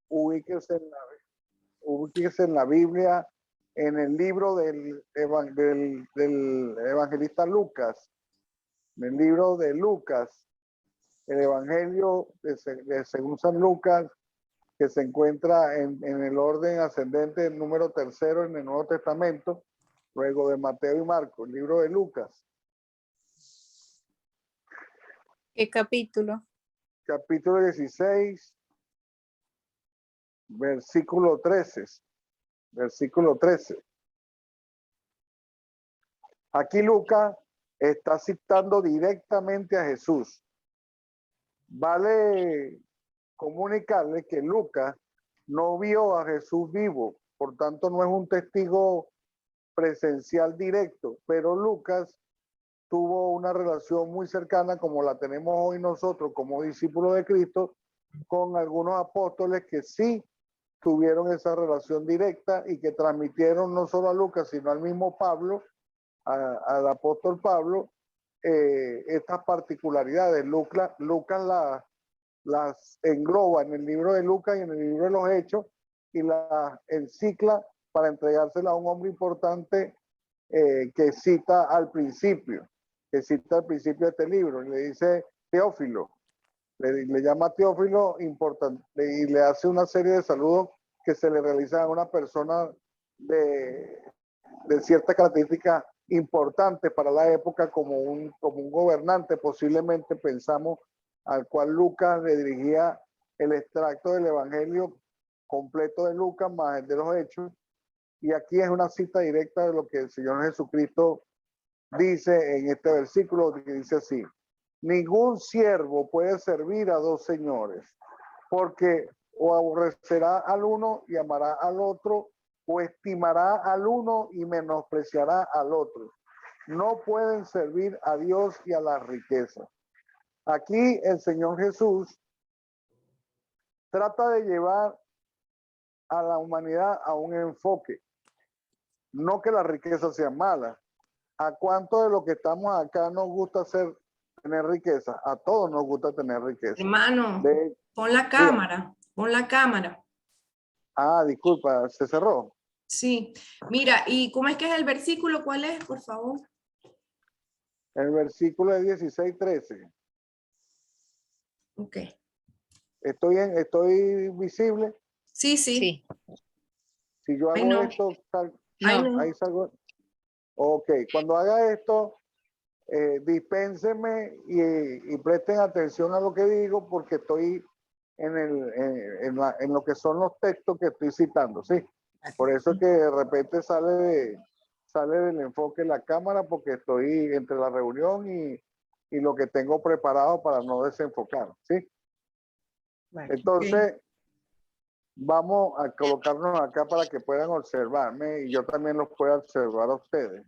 ubíquese en la Biblia, en el libro del evangelista Lucas, en el libro de Lucas, el Evangelio de según San Lucas, que se encuentra en el orden ascendente, el número tercero en el Nuevo Testamento, luego de Mateo y Marcos, el libro de Lucas. ¿Qué capítulo? Capítulo 16, versículo 13. Versículo 13. Aquí Lucas está citando directamente a Jesús. Vale comunicarle que Lucas no vio a Jesús vivo, por tanto no es un testigo presencial directo, pero Lucas tuvo una relación muy cercana como la tenemos hoy nosotros como discípulos de Cristo con algunos apóstoles que sí tuvieron esa relación directa y que transmitieron no solo a Lucas sino al mismo Pablo, al apóstol Pablo, estas particularidades. Lucas las engloba en el libro de Lucas y en el libro de los Hechos y las encicla para entregársela a un hombre importante que cita al principio de este libro. Y le dice Teófilo, le llama Teófilo importante y le hace una serie de saludos que se le realizan a una persona de cierta característica importante para la época como un gobernante, posiblemente pensamos, al cual Lucas le dirigía el extracto del Evangelio completo de Lucas más el de los Hechos. Y aquí es una cita directa de lo que el Señor Jesucristo dice en este versículo, que dice así: ningún siervo puede servir a dos señores, porque o aborrecerá al uno y amará al otro, o estimará al uno y menospreciará al otro. No pueden servir a Dios y a la riqueza. Aquí el Señor Jesús trata de llevar a la humanidad a un enfoque. No que la riqueza sea mala. ¿A cuánto de lo que estamos acá nos gusta tener riqueza? A todos nos gusta tener riqueza. Hermano, pon la cámara, pon la cámara. Ah, disculpa, se cerró. Sí, mira, ¿y cómo es que es el versículo? ¿Cuál es, por favor? El versículo es 16:13. Ok. ¿Estoy visible? Sí, sí. Sí. Si yo Ay, hago no. esto, Ay, no. ahí salgo. Ok, cuando haga esto, dispénsenme y presten atención a lo que digo porque estoy en lo que son los textos que estoy citando, ¿sí? Por eso es que de repente sale del enfoque la cámara porque estoy entre la reunión y lo que tengo preparado para no desenfocar, ¿sí? Entonces, vamos a colocarnos acá para que puedan observarme y yo también los pueda observar a ustedes,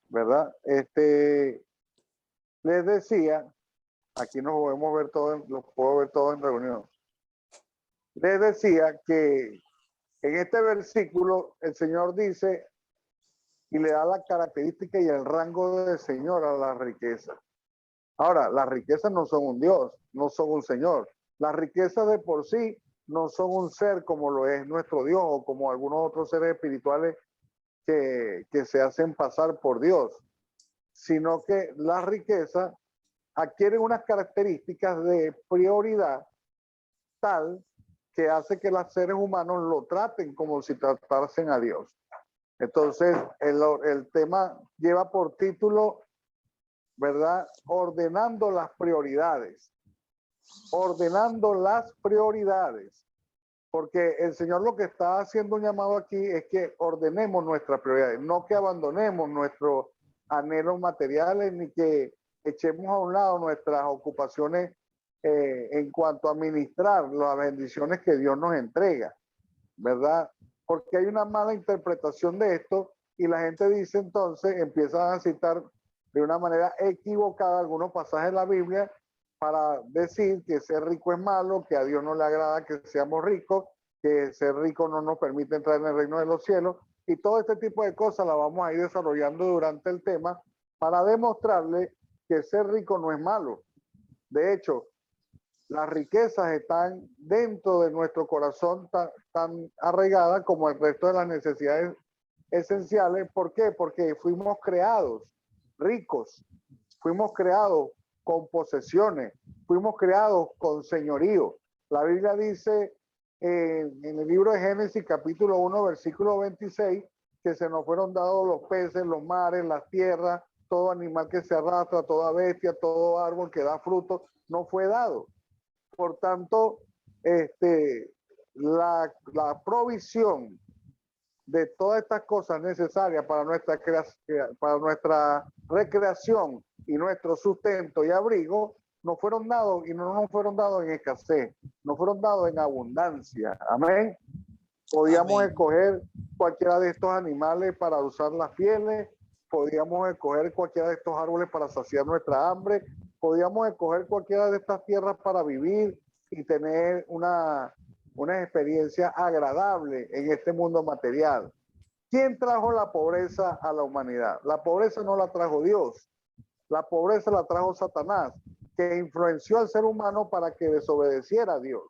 ¿verdad? Les decía, aquí nos podemos ver todos, los puedo ver todos en reunión. Les decía que en este versículo el Señor dice y le da la característica y el rango de Señor a la riqueza. Ahora, las riquezas no son un Dios, no son un Señor. Las riquezas de por sí no son un ser como lo es nuestro Dios o como algunos otros seres espirituales que se hacen pasar por Dios, sino que las riquezas adquieren unas características de prioridad tal que hace que los seres humanos lo traten como si tratasen a Dios. Entonces, el tema lleva por título, ¿verdad? Ordenando las prioridades. Ordenando las prioridades. Porque el Señor lo que está haciendo un llamado aquí es que ordenemos nuestras prioridades, no que abandonemos nuestros anhelos materiales ni que echemos a un lado nuestras ocupaciones en cuanto a administrar las bendiciones que Dios nos entrega, ¿verdad? Porque hay una mala interpretación de esto y la gente dice entonces, empiezan a citar de una manera equivocada algunos pasajes de la Biblia para decir que ser rico es malo, que a Dios no le agrada que seamos ricos, que ser rico no nos permite entrar en el reino de los cielos, y todo este tipo de cosas la vamos a ir desarrollando durante el tema para demostrarle que ser rico no es malo. De hecho, Las riquezas están dentro de nuestro corazón tan arraigadas como el resto de las necesidades esenciales. ¿Por qué? Porque fuimos creados ricos, fuimos creados con posesiones, fuimos creados con señorío. La Biblia dice en el libro de Génesis capítulo 1 versículo 26 que se nos fueron dados los peces, los mares, las tierras, todo animal que se arrastra, toda bestia, todo árbol que da fruto, no fue dado. Por tanto, la provisión de todas estas cosas necesarias para nuestra recreación y nuestro sustento y abrigo nos fueron dados, y no nos fueron dados en escasez, nos fueron dados en abundancia. Amén. Podíamos escoger cualquiera de estos animales para usar las pieles, podíamos escoger cualquiera de estos árboles para saciar nuestra hambre, podíamos escoger cualquiera de estas tierras para vivir y tener una experiencia agradable en este mundo material. ¿Quién trajo la pobreza a la humanidad? La pobreza no la trajo Dios, la pobreza la trajo Satanás, que influenció al ser humano para que desobedeciera a Dios.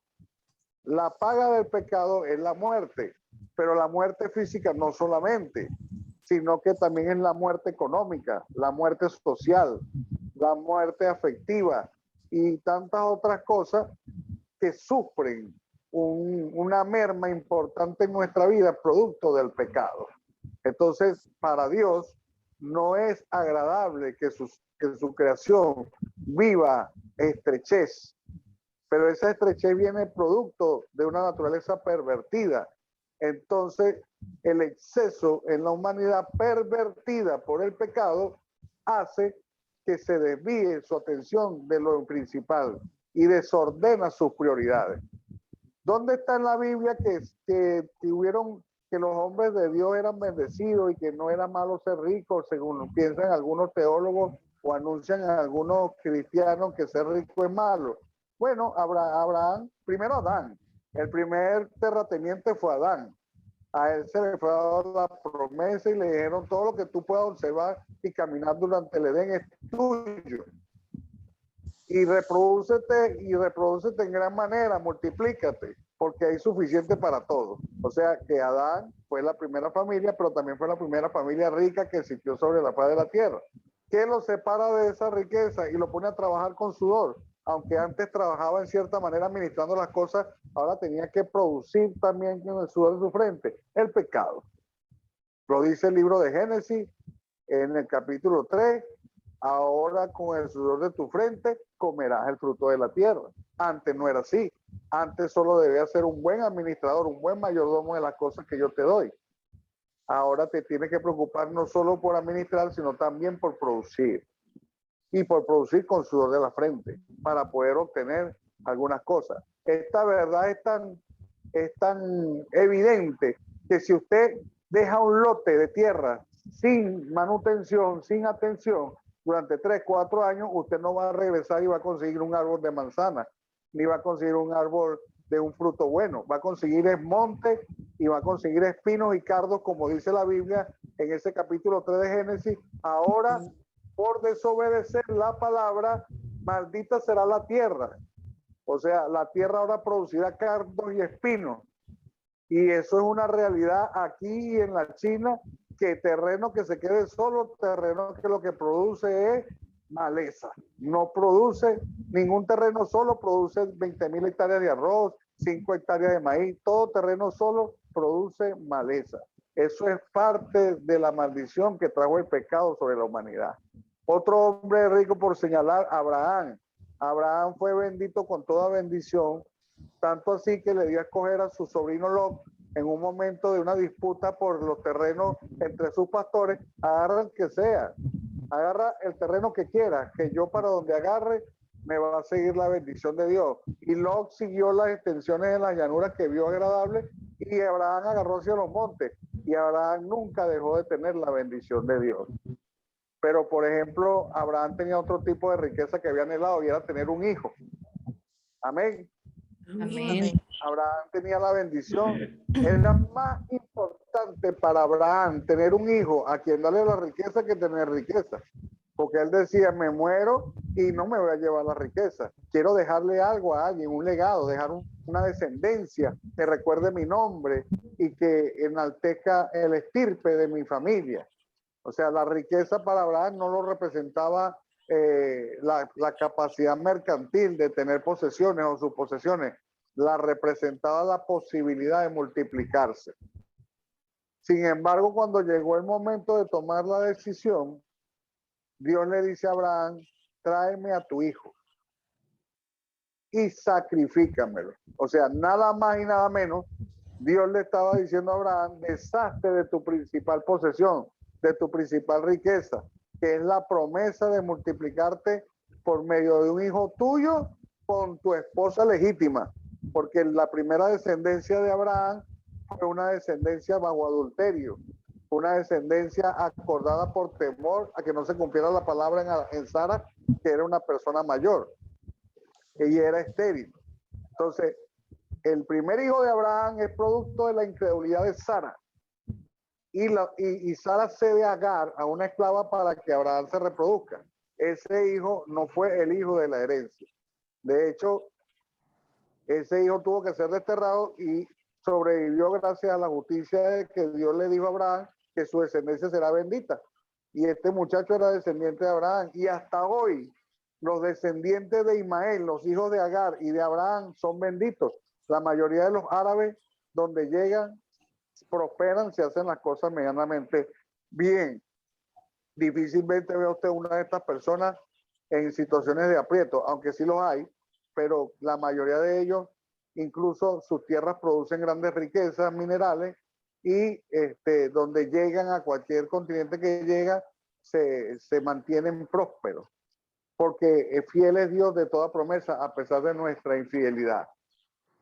La paga del pecado es la muerte, pero la muerte física no solamente, sino que también es la muerte económica, la muerte social, la muerte afectiva y tantas otras cosas que sufren una merma importante en nuestra vida producto del pecado. Entonces, para Dios no es agradable que su creación viva estrechez, pero esa estrechez viene producto de una naturaleza pervertida. Entonces, el exceso en la humanidad pervertida por el pecado hace que se desvíe su atención de lo principal y desordena sus prioridades. ¿Dónde está en la Biblia que los hombres de Dios eran bendecidos y que no era malo ser ricos, según piensan algunos teólogos o anuncian algunos cristianos que ser rico es malo? Bueno, Abraham, primero Adán, el primer terrateniente fue Adán. A él se le fue dada la promesa y le dijeron: todo lo que tú puedas observar y caminar durante el Edén es tuyo. Y reprodúcete en gran manera, multiplícate, porque hay suficiente para todos. O sea que Adán fue la primera familia, pero también fue la primera familia rica que existió sobre la faz de la tierra. ¿Qué lo separa de esa riqueza y lo pone a trabajar con sudor? Aunque antes trabajaba en cierta manera administrando las cosas, ahora tenía que producir también con el sudor de su frente. El pecado. Lo dice el libro de Génesis en el capítulo 3. Ahora con el sudor de tu frente comerás el fruto de la tierra. Antes no era así. Antes solo debías ser un buen administrador, un buen mayordomo de las cosas que yo te doy. Ahora te tienes que preocupar no solo por administrar, sino también por producir. Y por producir con sudor de la frente, para poder obtener algunas cosas. Esta verdad es tan evidente que si usted deja un lote de tierra sin manutención, sin atención, durante 3, 4 años, usted no va a regresar y va a conseguir un árbol de manzana, ni va a conseguir un árbol de un fruto bueno. Va a conseguir monte y va a conseguir espinos y cardos, como dice la Biblia en ese capítulo 3 de Génesis. Ahora, por desobedecer la palabra, maldita será la tierra. O sea, la tierra ahora producirá cardos y espinos. Y eso es una realidad aquí en la China, que terreno que se quede solo, terreno que lo que produce es maleza. No produce ningún terreno solo, produce 20,000 hectáreas de arroz, 5 hectáreas de maíz, todo terreno solo produce maleza. Eso es parte de la maldición que trajo el pecado sobre la humanidad. Otro hombre rico por señalar, Abraham. Abraham fue bendito con toda bendición, tanto así que le dio a escoger a su sobrino Lot en un momento de una disputa por los terrenos entre sus pastores. Agarra el que sea, agarra el terreno que quiera, que yo para donde agarre me va a seguir la bendición de Dios. Y Lot siguió las extensiones de las llanuras que vio agradable, y Abraham agarró hacia los montes, y Abraham nunca dejó de tener la bendición de Dios. Pero, por ejemplo, Abraham tenía otro tipo de riqueza que había anhelado, y era tener un hijo. Amén. Amén. Abraham tenía la bendición. Era más importante para Abraham tener un hijo a quien darle la riqueza que tener riqueza. Porque él decía: me muero y no me voy a llevar la riqueza. Quiero dejarle algo a alguien, un legado, dejar una descendencia que recuerde mi nombre y que enaltezca el estirpe de mi familia. O sea, la riqueza para Abraham no lo representaba la capacidad mercantil de tener posesiones o sus posesiones, la representaba la posibilidad de multiplicarse. Sin embargo, cuando llegó el momento de tomar la decisión, Dios le dice a Abraham, tráeme a tu hijo y sacrifícamelo. O sea, nada más y nada menos, Dios le estaba diciendo a Abraham, deshazte de tu principal posesión, de tu principal riqueza, que es la promesa de multiplicarte por medio de un hijo tuyo con tu esposa legítima, porque la primera descendencia de Abraham fue una descendencia bajo adulterio, una descendencia acordada por temor a que no se cumpliera la palabra en Sara, que era una persona mayor. Ella era estéril. Entonces, el primer hijo de Abraham es producto de la incredulidad de Sara. Y Sara cede a Agar, a una esclava, para que Abraham se reproduzca. Ese hijo no fue el hijo de la herencia. De hecho, ese hijo tuvo que ser desterrado y sobrevivió gracias a la justicia de que Dios le dijo a Abraham que su descendencia será bendita. Y este muchacho era descendiente de Abraham. Y hasta hoy, los descendientes de Ismael, los hijos de Agar y de Abraham, son benditos. La mayoría de los árabes, donde llegan, prosperan, se hacen las cosas medianamente bien. Difícilmente ve usted una de estas personas en situaciones de aprieto, aunque sí los hay, pero la mayoría de ellos, incluso sus tierras producen grandes riquezas minerales y donde llegan a cualquier continente que llega, se mantienen prósperos, porque fiel es Dios de toda promesa a pesar de nuestra infidelidad.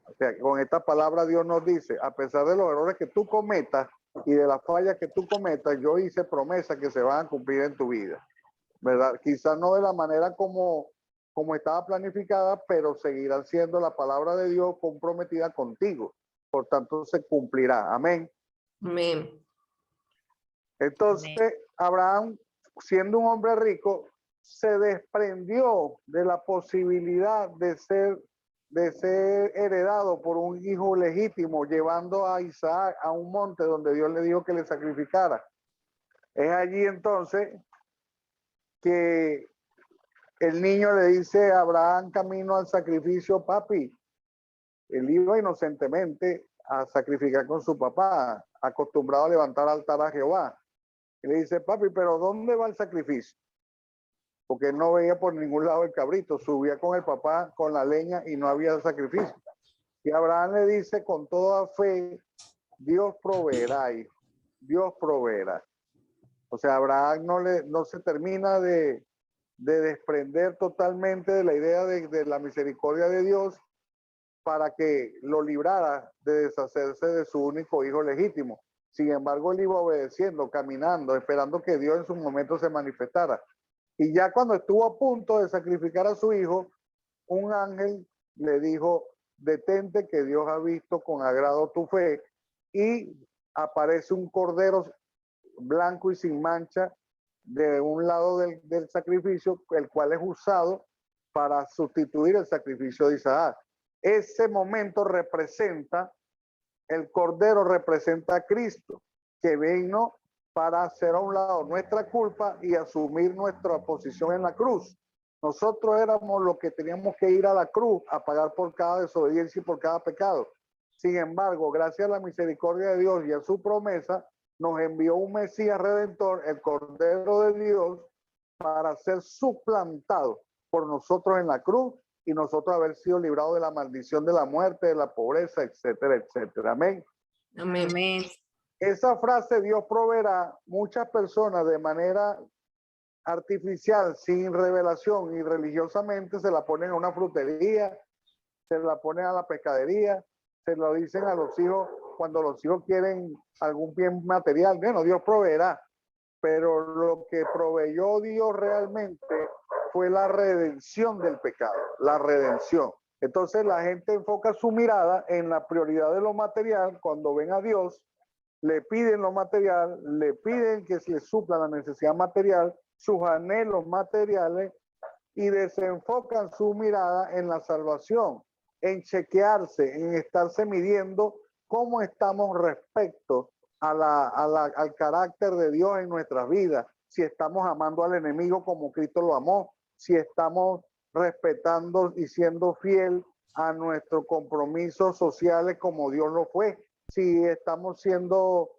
O sea, con esta palabra Dios nos dice, a pesar de los errores que tú cometas y de las fallas que tú cometas, yo hice promesas que se van a cumplir en tu vida, ¿verdad? Quizás no de la manera como estaba planificada, pero seguirá siendo la palabra de Dios comprometida contigo. Por tanto, se cumplirá. Amén. Amén. Entonces, Abraham, siendo un hombre rico, se desprendió de la posibilidad de ser heredado por un hijo legítimo, llevando a Isaac a un monte donde Dios le dijo que le sacrificara. Es allí entonces que el niño le dice a Abraham camino al sacrificio, papi. Él iba inocentemente a sacrificar con su papá, acostumbrado a levantar altar a Jehová. Y le dice, papi, pero ¿dónde va el sacrificio? Porque él no veía por ningún lado el cabrito, subía con el papá con la leña y no había sacrificio. Y Abraham le dice con toda fe, Dios proveerá, hijo, Dios proveerá. O sea, Abraham no se termina de desprender totalmente de la idea de la misericordia de Dios para que lo librara de deshacerse de su único hijo legítimo. Sin embargo, él iba obedeciendo, caminando, esperando que Dios en su momento se manifestara. Y ya cuando estuvo a punto de sacrificar a su hijo, un ángel le dijo, detente que Dios ha visto con agrado tu fe, y aparece un cordero blanco y sin mancha de un lado del sacrificio, el cual es usado para sustituir el sacrificio de Isaac. Ese momento representa, el cordero representa a Cristo, que vino para hacer a un lado nuestra culpa y asumir nuestra posición en la cruz. Nosotros éramos los que teníamos que ir a la cruz a pagar por cada desobediencia y por cada pecado. Sin embargo, gracias a la misericordia de Dios y a su promesa, nos envió un Mesías Redentor, el Cordero de Dios, para ser suplantado por nosotros en la cruz y nosotros haber sido librados de la maldición de la muerte, de la pobreza, etcétera, etcétera. Amén. Amén. Amén. Esa frase, Dios proveerá, muchas personas de manera artificial, sin revelación y religiosamente se la ponen a una frutería, se la ponen a la pescadería, se lo dicen a los hijos cuando los hijos quieren algún bien material. Bueno, Dios proveerá, pero lo que proveyó Dios realmente fue la redención del pecado, la redención. Entonces la gente enfoca su mirada en la prioridad de lo material. Cuando ven a Dios, le piden lo material, le piden que se les supla la necesidad material, sus anhelos materiales, y desenfocan su mirada en la salvación, en chequearse, en estarse midiendo cómo estamos respecto al carácter de Dios en nuestras vidas, si estamos amando al enemigo como Cristo lo amó, si estamos respetando y siendo fiel a nuestros compromisos sociales como Dios lo fue, si estamos siendo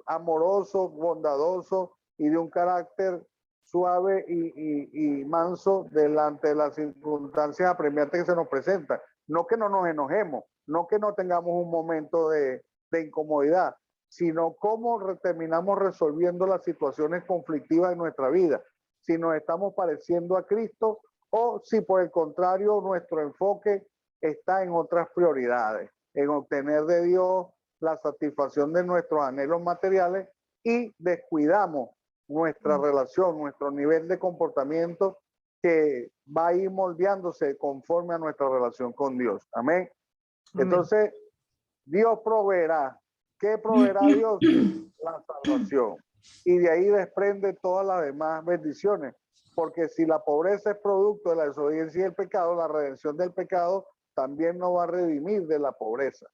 amorosos, bondadosos y de un carácter suave y manso delante de las circunstancias apremiantes que se nos presentan. No que no nos enojemos, no que no tengamos un momento de incomodidad, sino cómo terminamos resolviendo las situaciones conflictivas de nuestra vida, si nos estamos pareciendo a Cristo o si por el contrario nuestro enfoque está en otras prioridades, en obtener de Dios la satisfacción de nuestros anhelos materiales y descuidamos nuestra relación, nuestro nivel de comportamiento que va a ir moldeándose conforme a nuestra relación con Dios. Amén. Entonces, Dios proveerá. ¿Qué proveerá Dios? La salvación. Y de ahí desprende todas las demás bendiciones. Porque si la pobreza es producto de la desobediencia y el pecado, la redención del pecado también nos va a redimir de la pobreza.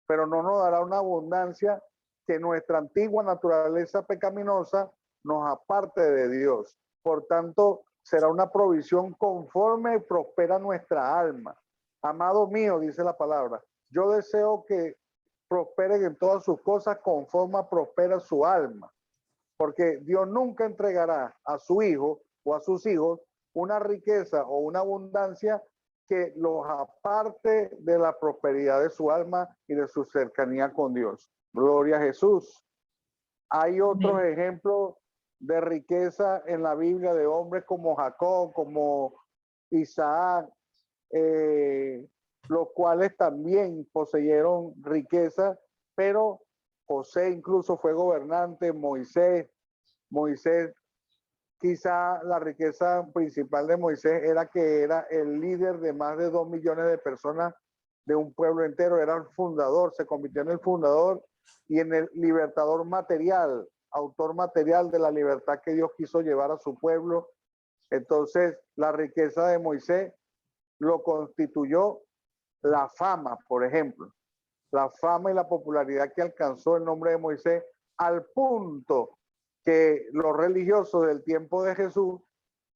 Pero no nos dará una abundancia que nuestra antigua naturaleza pecaminosa nos aparte de Dios. Por tanto, será una provisión conforme prospera nuestra alma. Amado mío, dice la palabra, yo deseo que prosperen en todas sus cosas conforme prospera su alma. Porque Dios nunca entregará a su hijo o a sus hijos una riqueza o una abundancia que los aparte de la prosperidad de su alma y de su cercanía con Dios. Gloria a Jesús. Hay otros ejemplos de riqueza en la Biblia de hombres como Jacob, como Isaac, los cuales también poseyeron riqueza, pero José incluso fue gobernante, Moisés, quizá la riqueza principal de Moisés era que era el líder de más de 2 millones de personas de un pueblo entero, era el fundador, se convirtió en el fundador y en el libertador material, autor material de la libertad que Dios quiso llevar a su pueblo. Entonces, la riqueza de Moisés lo constituyó la fama, por ejemplo, la fama y la popularidad que alcanzó el nombre de Moisés, al punto que los religiosos del tiempo de Jesús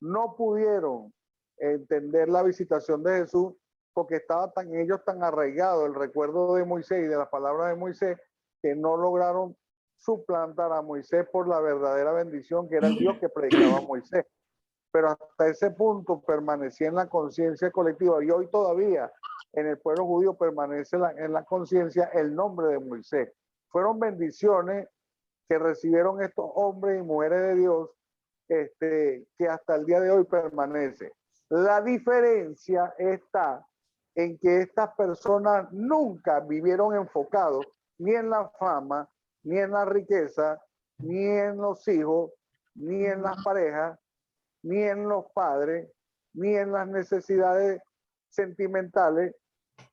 no pudieron entender la visitación de Jesús porque estaba ellos tan arraigados el recuerdo de Moisés y de las palabras de Moisés que no lograron suplantar a Moisés por la verdadera bendición que era el Dios que predicaba a Moisés. Pero hasta ese punto permanecía en la conciencia colectiva y hoy todavía en el pueblo judío permanece en la conciencia el nombre de Moisés. Fueron bendiciones que recibieron estos hombres y mujeres de Dios que hasta el día de hoy permanece. La diferencia está en que estas personas nunca vivieron enfocados ni en la fama, ni en la riqueza, ni en los hijos, ni en las parejas, ni en los padres, ni en las necesidades sentimentales,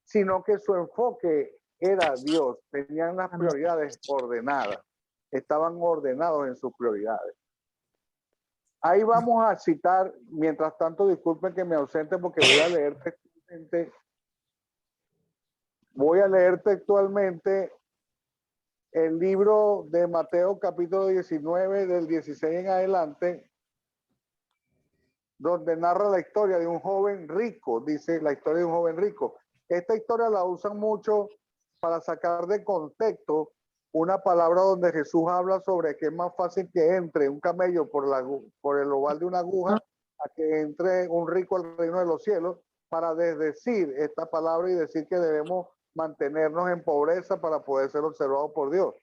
sino que su enfoque era Dios. Tenían las prioridades ordenadas. Estaban ordenados en sus prioridades. Ahí vamos a citar, mientras tanto, disculpen que me ausente porque voy a leer textualmente el libro de Mateo capítulo 19 del 16 en adelante, donde narra la historia de un joven rico, dice la historia de un joven rico. Esta historia la usan mucho para sacar de contexto una palabra donde Jesús habla sobre que es más fácil que entre un camello por el oval de una aguja a que entre un rico al reino de los cielos, para desdecir esta palabra y decir que debemos mantenernos en pobreza para poder ser observados por Dios.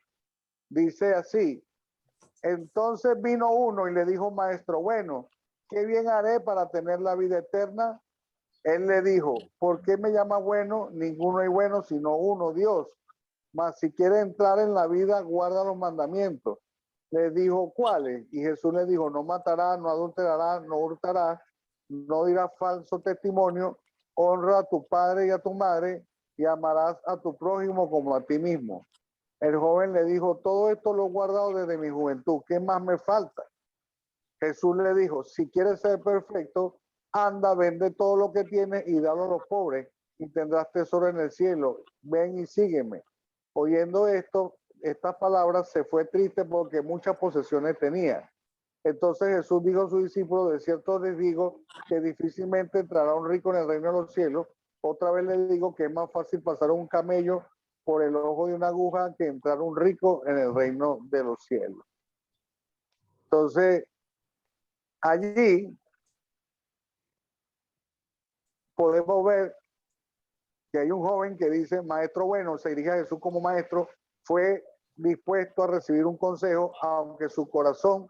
Dice así: entonces vino uno y le dijo, maestro, bueno, ¿qué bien haré para tener la vida eterna? Él le dijo, ¿por qué me llama bueno? Ninguno hay bueno sino uno, Dios. Mas si quiere entrar en la vida, guarda los mandamientos. Le dijo, ¿cuáles? Y Jesús le dijo, no matarás, no adulterarás, no hurtarás, no dirás falso testimonio, honra a tu padre y a tu madre, y amarás a tu prójimo como a ti mismo. El joven le dijo, todo esto lo he guardado desde mi juventud, ¿qué más me falta? Jesús le dijo, si quieres ser perfecto, anda, vende todo lo que tienes y dalo a los pobres y tendrás tesoro en el cielo. Ven y sígueme. Oyendo esto, estas palabras, se fue triste porque muchas posesiones tenía. Entonces Jesús dijo a sus discípulos, de cierto les digo que difícilmente entrará un rico en el reino de los cielos. Otra vez les digo que es más fácil pasar un camello por el ojo de una aguja que entrar un rico en el reino de los cielos. Entonces, allí podemos ver que hay un joven que dice, maestro bueno, se dirige a Jesús como maestro, fue dispuesto a recibir un consejo, aunque su corazón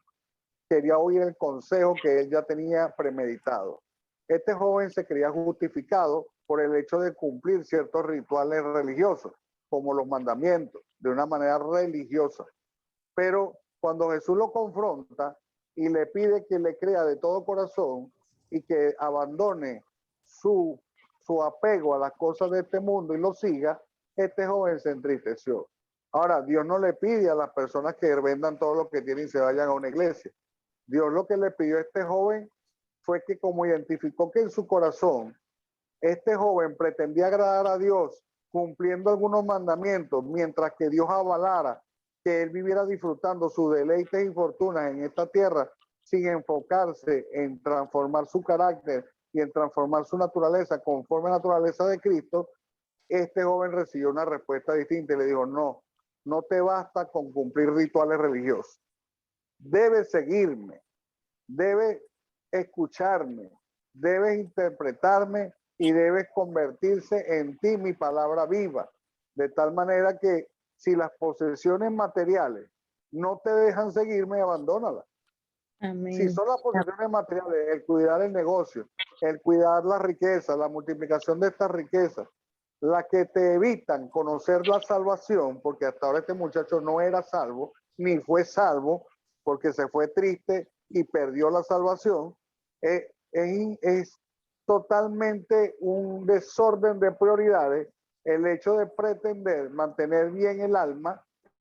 quería oír el consejo que él ya tenía premeditado. Este joven se creía justificado por el hecho de cumplir ciertos rituales religiosos, como los mandamientos, de una manera religiosa. Pero cuando Jesús lo confronta y le pide que le crea de todo corazón y que abandone su apego a las cosas de este mundo y lo siga, este joven se entristeció. Ahora, Dios no le pide a las personas que vendan todo lo que tienen y se vayan a una iglesia. Dios lo que le pidió a este joven fue que, como identificó que en su corazón este joven pretendía agradar a Dios cumpliendo algunos mandamientos, mientras que Dios avalara que él viviera disfrutando sus deleites y fortunas en esta tierra, sin enfocarse en transformar su carácter y en transformar su naturaleza conforme a la naturaleza de Cristo, este joven recibió una respuesta distinta y le dijo, no, no te basta con cumplir rituales religiosos. Debes seguirme, debes escucharme, debes interpretarme y debes convertirse en ti mi palabra viva. De tal manera que si las posesiones materiales no te dejan seguirme, abandónalas. Amén. Si son las posesiones materiales, el cuidar el negocio, el cuidar la riqueza, la multiplicación de estas riquezas, las que te evitan conocer la salvación, porque hasta ahora este muchacho no era salvo, ni fue salvo, porque se fue triste y perdió la salvación, es totalmente un desorden de prioridades el hecho de pretender mantener bien el alma